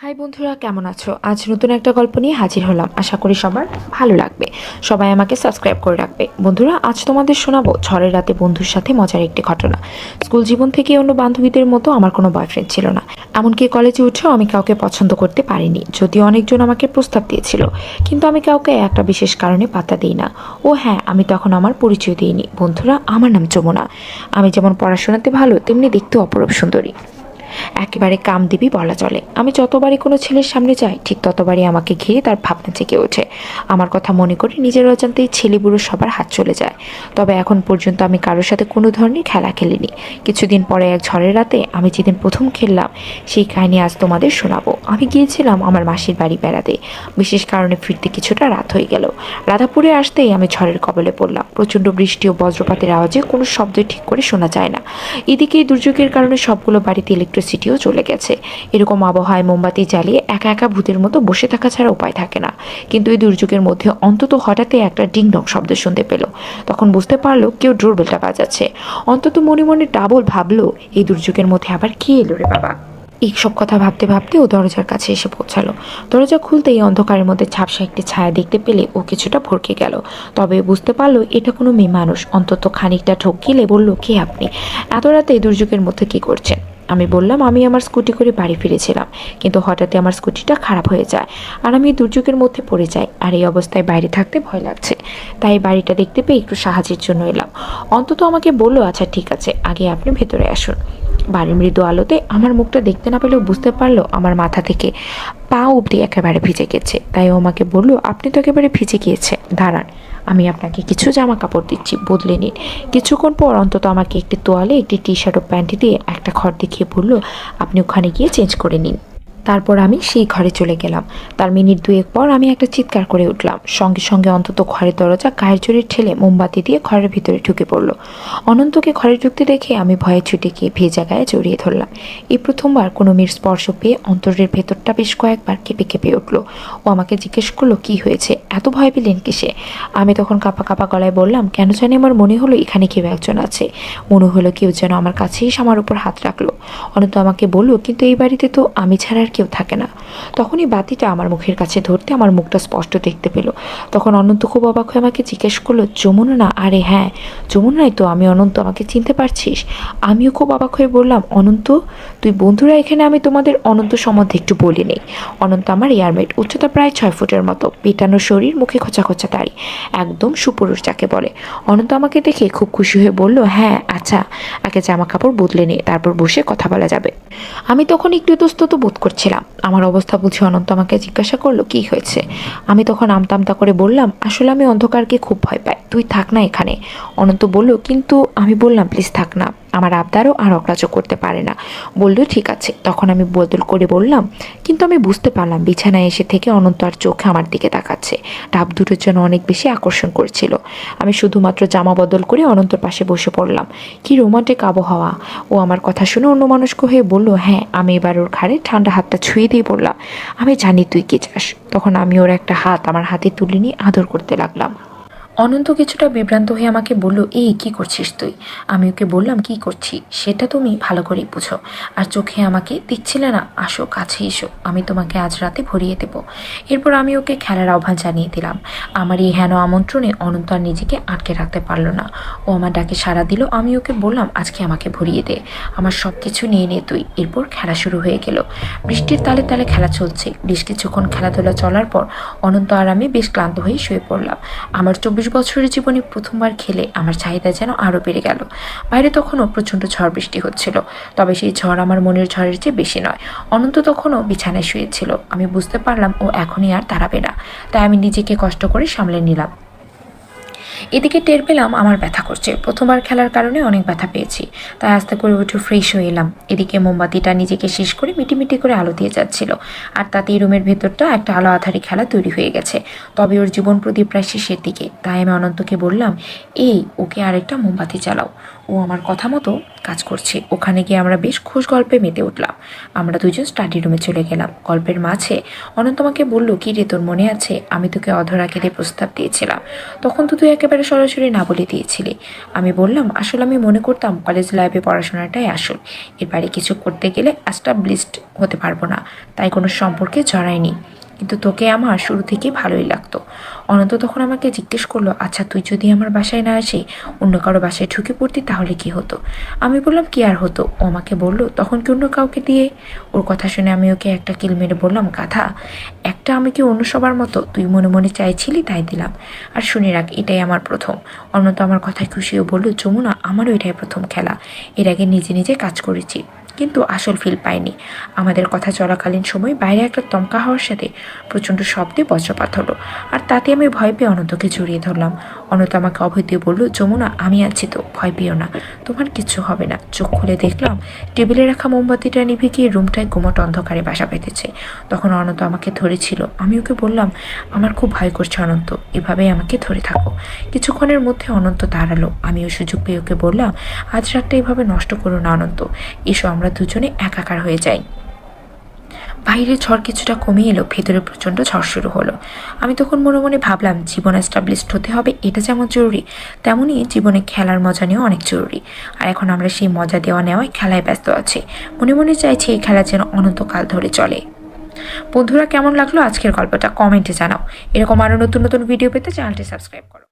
High বন্ধুরা, কেমন আছো? আজ নতুন একটা গল্প নিয়ে হাজির হলাম। আশা করি সবার ভালো লাগবে। সবাই আমাকে সাবস্ক্রাইব করে রাখবে। বন্ধুরা, আজ তোমাদের শোনাবো ঝড়ের রাতে বন্ধুর সাথে মজার একটি ঘটনা। স্কুল জীবন থেকে অন্য বান্ধবীদের মতো আমার কোনো বয়ফ্রেন্ড ছিল না। এমনকি কলেজে উঠেও আমি কাউকে পছন্দ করতে পারিনি, যদিও অনেকজন আমাকে প্রস্তাব দিয়েছিল, কিন্তু আমি কাউকে একটা বিশেষ কারণে পাত্তা দিই না। ও হ্যাঁ, আমি তখন আমার পরিচয় দিইনি। বন্ধুরা, আমার নাম যমুনা। আমি যেমন পড়াশোনাতে ভালো, তেমনি দেখতে অপরূপ সুন্দরী, একেবারে কামদেবী বলা চলে। আমি যতবারই কোনো ছেলের সামনে যাই, ঠিক ততবারই আমাকে ঘিরে তার ভাবনা জেগে ওঠে। আমার কথা মনে করে নিজের অজান্তেই ছেলে বুড়ো সবার হাত চলে যায়। তবে এখন পর্যন্ত আমি কারোর সাথে কোনো ধরনের খেলা খেলিনি। কিছুদিন পরে এক ঝড়ের রাতে আমি যেদিন প্রথম খেললাম, সেই কাহিনী আজ তোমাদের শোনাবো। আমি গিয়েছিলাম আমার মাসির বাড়ি বেড়াতে। বিশেষ কারণে ফিরতে কিছুটা রাত হয়ে গেল। রাধাপুরে আসতেই আমি ঝড়ের কবলে পড়লাম। প্রচণ্ড বৃষ্টি ও বজ্রপাতের আওয়াজে কোনো শব্দ ঠিক করে শোনা যায় না। এদিকে এই দুর্যোগের কারণে সবগুলো বাড়িতে ইলেকট্রিসিটিও চলে গেছে। এরকম আবহাওয়ায় মোমবাতি জ্বালিয়ে একা একা ভূতের মতো বসে থাকা ছাড়া উপায় থাকে না। কিন্তু এই দুর্যোগের মধ্যে অন্তত হঠাৎই একটা ডিং ডং শব্দ শুনতে পেল। তখন বুঝতে পারলো কেউ ডোরবেলটা বাজাচ্ছে। অন্তত মনে মনে ডাবল ভাবলো, এই দুর্যোগের মধ্যে আবার কে এলো রে বাবা। এইসব কথা ভাবতে ভাবতে ও দরজার কাছে এসে পৌঁছালো। দরজা খুলতেই অন্ধকারের মধ্যে ঝাপসা একটি ছায়া দেখতে পেলে ও কিছুটা ভরকে গেল। তবে বুঝতে পারলো এটা কোনো মেয়ে মানুষ। অন্তত খানিকটা ঠক গিলে বলল, কে আপনি? এত রাতে এই দুর্যোগের মধ্যে কি করছেন? আমি বললাম, আমি আমার স্কুটি করে বাড়ি ফিরেছিলাম, কিন্তু হঠাৎই আমার স্কুটিটা খারাপ হয়ে যায় আর আমি দুর্যোগের মধ্যে পড়ে যাই। আর এই অবস্থায় বাইরে থাকতে ভয় লাগছে, তাই বাড়িটা দেখতে পেয়ে একটু সাহায্যের জন্য এলাম। অন্তত আমাকে বললো, আচ্ছা ঠিক আছে, আগে আপনি ভেতরে আসুন। বাড়ির মৃদু আলোতে আমার মুখটা দেখতে না পেলেও বুঝতে পারলো আমার মাথা থেকে পা অবধি একেবারে ভিজে গেছে। তাই ও আমাকে বললো, আপনি তো একেবারে ভিজে গিয়েছে, দাঁড়ান, আমি আপনাকে কিছু জামা কাপড় দিচ্ছি, বদলে নিন। কিছুক্ষণ পর অন্তত আমাকে একটি তোয়ালে, একটি টি শার্ট ও প্যান্ট দিয়ে একটা ঘর দেখিয়ে বললো, আপনি ওখানে গিয়ে চেঞ্জ করে নিন। তারপর আমি সেই ঘরে চলে গেলাম। তার মিনিট দুয়েক পর আমি একটা চিৎকার করে উঠলাম। সঙ্গে সঙ্গে অন্তত ঘরের দরজা গায়ের জোরে ঠেলে মোমবাতি দিয়ে ঘরের ভিতরে ঢুকে পড়ল। অনন্তকে ঘরে ঢুকতে দেখে আমি ভয়ে ছুটে গিয়ে ভেজা গায়ে জড়িয়ে ধরলাম। এই প্রথমবার কোনো মেয়ের স্পর্শ পেয়ে অন্তরের ভেতরটা বেশ কয়েকবার কেঁপে কেঁপে উঠল। ও আমাকে জিজ্ঞেস করলো, কি হয়েছে, এত ভয় পেলেন কিসে? আমি তখন কাঁপা কাঁপা গলায় বললাম, কেন জানি আমার মনে হলো এখানে কেউ একজন আছে। মনে হলো কেউ যেন আমার কাছেই আমার উপর হাত রাখলো। অনন্ত আমাকে বললো, কিন্তু এই বাড়িতে তো আমি ছাড়া আর কেউ থাকে না। তখনই বাতিটা আমার মুখের কাছে ধরতে আমার মুখটা স্পষ্ট দেখতে পেল। তখন অনন্ত খুব অবাক হয়ে আমাকে জিজ্ঞেস করলো, যমুনা না? আরে হ্যাঁ, যমুনাই তো আমি। অনন্ত, আমাকে চিনতে পারছিস? আমিও খুব অবাক হয়ে বললাম, অনন্ত তুই? বন্ধুরা, এখানে আমি তোমাদের অনন্ত সম্বন্ধে একটু বলি নেই। অনন্ত আমার এয়ারমেট, উচ্চতা প্রায় 6 ফুটের মতো, পেটানো শরীর, মুখে খোঁচা খোঁচা দাড়ি, একদম সুপুরুষ যাকে বলে। অনন্ত আমাকে দেখে খুব খুশি হয়ে বলল, হ্যাঁ আচ্ছা, আগে জামা কাপড় বদলে নে, তারপর বসে কথা বলা যাবে। আমি তখন একটু ইতস্তত বোধ করছিলাম। আমার অবস্থা বুঝে অনন্ত আমাকে জিজ্ঞাসা করলো, কি হয়েছে? আমি তখন আমতা আমতা করে বললাম, আসলে আমি অন্ধকারকে খুব ভয় পাই, তুই থাক না এখানে। অনন্ত বলল, কিন্তু আমি বললাম, প্লিজ থাক না, আমার আবদারও আর অগ্রাহ্য করতে পারে না। বলল, ঠিক আছে। তখন আমি বদল করে বললাম, কিন্তু আমি বুঝতে পারলাম বিছানায় এসে থেকে অনন্ত আর চোখে আমার দিকে তাকাচ্ছে। ডাব দুটোর জন্য অনেক বেশি আকর্ষণ করছিল। আমি শুধুমাত্র জামা বদল করে অনন্তর পাশে বসে পড়লাম। কি রোমান্টিক আবহাওয়া। ও আমার কথা শুনে অন্যমনস্ক হয়ে বলল, হ্যাঁ। আমি এবার ওর ঘাড়ে ঠান্ডা হাতটা ছুঁয়ে দিয়ে বললাম, আমি জানি তুই কি চাস। তখন আমি ওর একটা হাত আমার হাতে তুলে নিয়ে আদর করতে লাগলাম। অনন্ত কিছুটা বিভ্রান্ত হয়ে আমাকে বলল, এই কি করছিস তুই? আমি ওকে বললাম, কি করছি সেটা তুমি ভালো করেই বুঝো। আর চোখে আমাকে দিচ্ছিলে না? আসো, কাছে এসো, আমি তোমাকে আজ রাতে ভরিয়ে দেব। এরপর আমি ওকে খেলার আহ্বান জানিয়ে দিলাম। আমার এই হেন আমন্ত্রণে অনন্ত আর নিজেকে আটকে রাখতে পারলো না। ও আমার ডাকে সাড়া দিল। আমি ওকে বললাম, আজকে আমাকে ভরিয়ে দে, আমার সব কিছু নিয়ে নে তুই। এরপর খেলা শুরু হয়ে গেল। বৃষ্টির তালে তালে খেলা চলছে। বেশ কিছুক্ষণ খেলাধুলা চলার পর অনন্ত আর আমি বেশ ক্লান্ত হয়ে শুয়ে পড়লাম। আমার 24 বছরের জীবনে প্রথমবার খেলে আমার চাহিদা যেন আরও বেড়ে গেল। বাইরে তখনও প্রচণ্ড ঝড় বৃষ্টি হচ্ছিল, তবে সেই ঝড় আমার মনের ঝড়ের চেয়ে বেশি নয়। অনন্ত তখনও বিছানায় শুয়েছিল। আমি বুঝতে পারলাম ও এখনই আর দাঁড়াবে না, তাই আমি নিজেকে কষ্ট করে সামলে নিলাম। এদিকে টের পেলাম আমার ব্যথা করছে। প্রথমবার খেলার কারণে অনেক ব্যথা পেয়েছি, তাই আস্তে করে উঠে ফ্রেশ হয়ে এলাম। এদিকে মোমবাতিটা নিজেকে শেষ করে মিটিমিটি করে আলো দিয়ে যাচ্ছিল, আর তাতেই রুমের ভেতরটা একটা আলো আধারি খেলা তৈরি হয়ে গেছে। তবে ওর জীবন প্রদীপ প্রায় শেষের দিকে, তাই আমি অনন্তকে বললাম, এই ওকে আরেকটা মোমবাতি জ্বালাও। ও আমার কথা মতো কাজ করছে। ওখানে গিয়ে আমরা বেশ খুশ গল্পে মেতে উঠলাম। আমরা দুজন স্টাডি রুমে চলে গেলাম। গল্পের মাঝে অনন্ত আমাকে বলল, কি রে তোর মনে আছে আমি তোকে অধরা কেটে প্রস্তাব দিয়েছিলাম, তখন তো তুই একেবারে সরাসরি না বলে দিয়েছিলি। আমি বললাম, আসলে আমি মনে করতাম কলেজ লাইফে পড়াশোনাটাই আসল, এর বাইরে কিছু করতে গেলে এস্টাবলিশড হতে পারবো না, তাই কোনো সম্পর্কে জড়াইনি। কিন্তু তোকে আমার শুরু থেকেই ভালোই লাগতো। অনন্ত তখন আমাকে জিজ্ঞেস করলো, আচ্ছা তুই যদি আমার বাসায় না আসি, অন্য কারো বাসায় ঢুকে পড়তি তাহলে কি হতো? আমি বললাম, কি আর হতো। ও আমাকে বললো, তখন কি অন্য কাউকে দিয়ে? ওর কথা শুনে আমি ওকে একটা কিল মেরে বললাম, গাধা একটা, আমি কি অন্য সবার মতো? তুই মনে মনে চাইছিলি তাই দিলাম। আর শুনে রাখ, এটাই আমার প্রথম। অনন্ত আমার কথায় খুশি হয়ে বলল, যমুনা আমারও এটাই প্রথম খেলা। এর আগে নিজে নিজে কাজ করেছি, কিন্তু আসল ফিল পাইনি। আমাদের কথা চলাকালীন সময় বাইরে একটা দমকা হওয়ার সাথে প্রচণ্ড শব্দে বজ্রপাত হলো, আর তাতে আমি ভয় পেয়ে অনন্তকে জড়িয়ে ধরলাম। অনন্ত আমাকে অভয় দিয়ে বলল, যমুনা আমি আছি তো, ভয় পেও না, তোমার কিচ্ছু হবে না। চোখ খুলে দেখলাম টেবিলে রাখা মোমবাতিটা নিভে গিয়ে রুমটায় গুমট অন্ধকারে বাসা বেঁধেছে। তখন অনন্ত আমাকে ধরেছিল। আমি ওকে বললাম, আমার খুব ভয় করছে অনন্ত, এভাবেই আমাকে ধরে থাকো। কিছুক্ষণের মধ্যে অনন্ত দাঁড়ালো। আমিও সুযোগ পেয়ে ওকে বললাম, আজ রাতটা এভাবে নষ্ট করো না অনন্ত, এসো আমরা দুজনে একাকার হয়ে যাই। বাইরে ঝড় কিছুটা কমে এলো, ভেতরে প্রচণ্ড ঝড় শুরু হলো। আমি তখন মনে মনে ভাবলাম, জীবন এস্টাবলিশড হতে হবে এটা যেমন জরুরি, তেমনই জীবনে খেলার মজা নেওয়া অনেক জরুরি। আর এখন আমরা সেই মজা দেওয়া নেওয়ায় খেলায় ব্যস্ত আছি। মনে মনে চাইছি এই খেলা যেন অনন্তকাল ধরে চলে। বন্ধুরা, কেমন লাগলো আজকের গল্পটা কমেন্টে জানাও। এরকম আরও নতুন নতুন ভিডিও পেতে চ্যানেলটি সাবস্ক্রাইব করো।